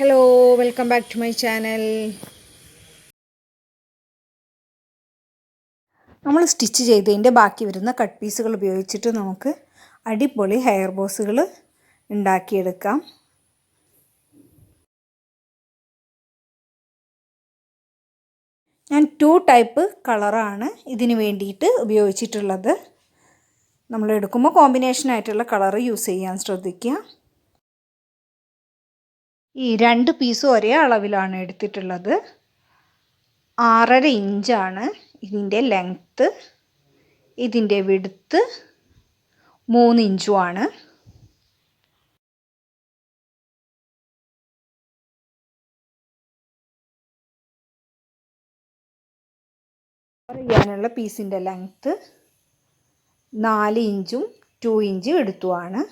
Hello, welcome back to my channel. നമ്മൾ stitch ചെയ്തതിൻ്റെ ബാക്കി വരുന്ന കട്ട് പീസുകൾ ഉപയോഗിച്ചിട്ട് നമുക്ക് അടിപൊളി ഹെയർ ബോസുകൾ ഉണ്ടാക്കിയെടുക്കാം. ഞാൻ 2 ടൈപ്പ് കളറാണ് ഇതിന് വേണ്ടിയിട്ട് ഉപയോഗിച്ചിട്ടുള്ളത്. നമ്മൾ എടുക്കുമ്പോൾ കോമ്പിനേഷനായിട്ടുള്ള കളർ യൂസ് ചെയ്യാൻ ശ്രദ്ധിക്കുക. ഈ 2 പീസും ഒരേ അളവിലാണ് എടുത്തിട്ടുള്ളത്. 6.5 ഇഞ്ചാണ് ഇതിൻ്റെ ലെങ്ത്ത്. ഇതിൻ്റെ വിഡ്ത്ത് 3 ഇഞ്ചുമാണ്. ചെയ്യാനുള്ള പീസിൻ്റെ ലെങ്ത്ത് 4 ഇഞ്ചും 2 ഇഞ്ചും എടുത്തുമാണ്.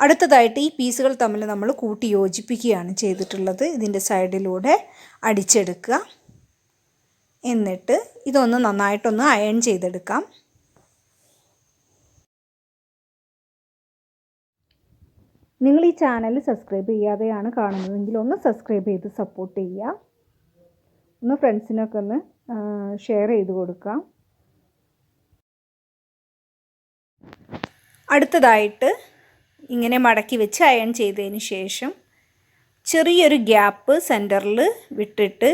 അടുത്തതായിട്ട് ഈ പീസുകൾ തമ്മിൽ നമ്മൾ കൂട്ടി യോജിപ്പിക്കുകയാണ് ചെയ്തിട്ടുള്ളത്. ഇതിൻ്റെ സൈഡിലൂടെ അടിച്ചെടുക്കുക. എന്നിട്ട് ഇതൊന്ന് നന്നായിട്ടൊന്ന് അയൺ ചെയ്തെടുക്കാം. നിങ്ങൾ ഈ ചാനൽ സബ്സ്ക്രൈബ് ചെയ്യാതെയാണ് കാണുന്നതെങ്കിൽ ഒന്ന് സബ്സ്ക്രൈബ് ചെയ്ത് സപ്പോർട്ട് ചെയ്യുക. ഒന്ന് ഫ്രണ്ട്സിനൊക്കെ ഒന്ന് ഷെയർ ചെയ്ത് കൊടുക്കാം. അടുത്തതായിട്ട് ഇങ്ങനെ മടക്കി വെച്ച് അയൺ ചെയ്തതിന് ശേഷം ചെറിയൊരു ഗ്യാപ്പ് സെൻറ്ററിൽ വിട്ടിട്ട്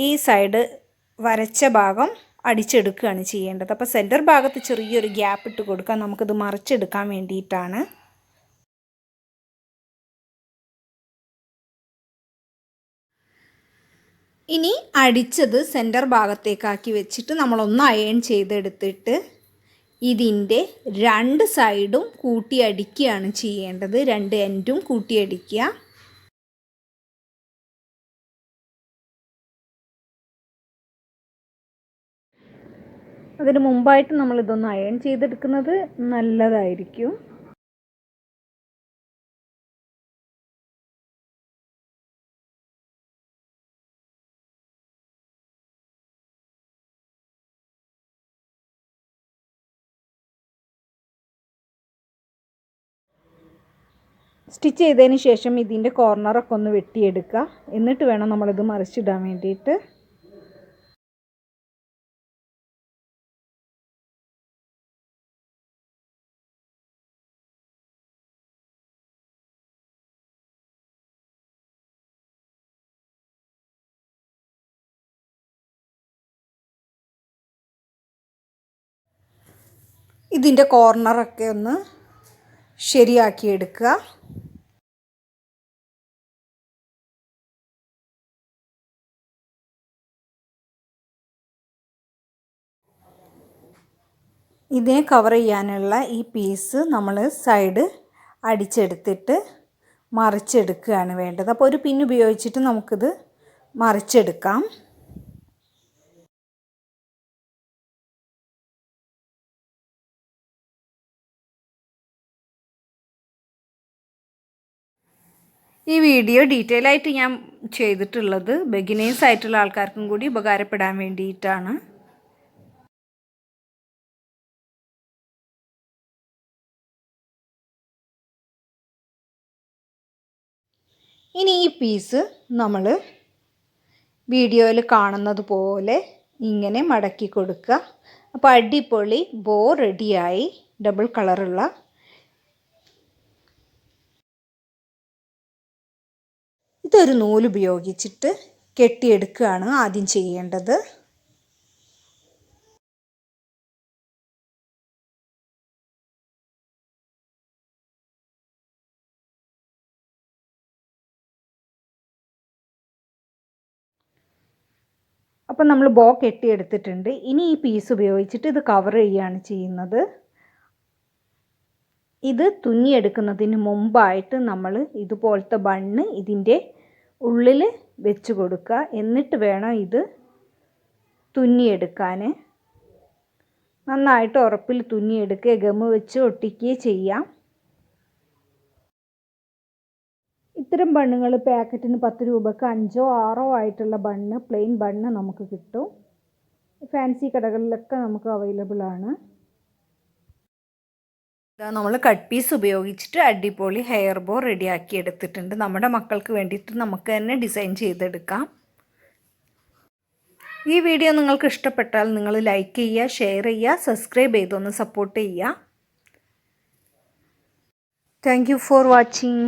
ഈ സൈഡ് വരച്ച ഭാഗം അടിച്ചെടുക്കുകയാണ് ചെയ്യേണ്ടത്. അപ്പോൾ സെൻറ്റർ ഭാഗത്ത് ചെറിയൊരു ഗ്യാപ്പ് ഇട്ട് കൊടുക്കാം. നമുക്കിത് മറിച്ചെടുക്കാൻ വേണ്ടിയിട്ടാണ്. ഇനി അടിച്ചത് സെൻറ്റർ ഭാഗത്തേക്കാക്കി വെച്ചിട്ട് നമ്മളൊന്ന് അയൺ ചെയ്തെടുത്തിട്ട് ഇതിൻ്റെ 2 സൈഡും കൂട്ടി അടിക്കുകയാണ് ചെയ്യേണ്ടത്. 2 എൻഡും കൂട്ടി അടിക്കുക. അതിന് മുമ്പായിട്ട് നമ്മളിതൊന്ന് അയൺ ചെയ്തെടുക്കുന്നത് നല്ലതായിരിക്കും. സ്റ്റിച്ച് ചെയ്തതിന് ശേഷം ഇതിൻ്റെ കോർണറൊക്കെ ഒന്ന് വെട്ടിയെടുക്കുക. എന്നിട്ട് വേണം നമ്മളിത് മറിച്ചിടാൻ വേണ്ടിയിട്ട്. ഇതിൻ്റെ കോർണറൊക്കെ ഒന്ന് ശരിയാക്കിയെടുക്കുക. ഇതിനെ കവർ ചെയ്യാനുള്ള ഈ പീസ് നമ്മൾ സൈഡ് അടിച്ചെടുത്തിട്ട് മറിച്ചെടുക്കുകയാണ് വേണ്ടത്. അപ്പോൾ ഒരു പിൻ ഉപയോഗിച്ചിട്ട് നമുക്കിത് മറിച്ചെടുക്കാം. ഈ വീഡിയോ ഡീറ്റെയിൽ ആയിട്ട് ഞാൻ ചെയ്തിട്ടുള്ളത് ബിഗിനേഴ്സ് ആയിട്ടുള്ള ആൾക്കാർക്കും കൂടി ഉപകാരപ്പെടാൻ വേണ്ടിയിട്ടാണ്. ഇനി ഈ പീസ് നമ്മൾ വീഡിയോയിൽ കാണുന്നത് പോലെ ഇങ്ങനെ മടക്കി കൊടുക്കുക. അപ്പോൾ അടിപൊളി ബോ റെഡിയായി. ഡബിൾ കളറുള്ള ഇതൊരു നൂലുപയോഗിച്ചിട്ട് കെട്ടിയെടുക്കുകയാണ് ആദ്യം ചെയ്യേണ്ടത്. അപ്പം നമ്മൾ ബോ കെട്ടിയെടുത്തിട്ടുണ്ട്. ഇനി ഈ പീസ് ഉപയോഗിച്ചിട്ട് ഇത് കവർ ചെയ്യുകയാണ് ചെയ്യുന്നത്. ഇത് തുന്നിയെടുക്കുന്നതിന് മുമ്പായിട്ട് നമ്മൾ ഇതുപോലത്തെ ബണ്ണ് ഇതിൻ്റെ ഉള്ളിൽ വെച്ച് കൊടുക്കുക. എന്നിട്ട് വേണം ഇത് തുന്നിയെടുക്കാൻ. നന്നായിട്ട് ഉറപ്പിൽ തുന്നിയെടുക്കുക. ഗമ്മ് വെച്ച് ഒട്ടിക്കുകയും ചെയ്യാം. ഇത്തരം ബണ്ണുകൾ പാക്കറ്റിന് 10 രൂപക്ക് 5 or 6 ആയിട്ടുള്ള ബണ്ണ്, പ്ലെയിൻ ബണ്ണ് നമുക്ക് കിട്ടും. ഫാൻസി കടകളിലൊക്കെ നമുക്ക് അവൈലബിൾ ആണ്. ഇതാ നമ്മൾ കട്ട് പീസ് ഉപയോഗിച്ചിട്ട് അടിപൊളി ഹെയർ ബോ റെഡിയാക്കി എടുത്തിട്ടുണ്ട്. നമ്മുടെ മക്കൾക്ക് വേണ്ടിയിട്ട് നമുക്ക് തന്നെ ഡിസൈൻ ചെയ്തെടുക്കാം. ഈ വീഡിയോ നിങ്ങൾക്ക് ഇഷ്ടപ്പെട്ടാൽ നിങ്ങൾ ലൈക്ക് ചെയ്യുക, ഷെയർ ചെയ്യുക, സബ്സ്ക്രൈബ് ചെയ്തൊന്ന് സപ്പോർട്ട് ചെയ്യുക. Thank you for watching.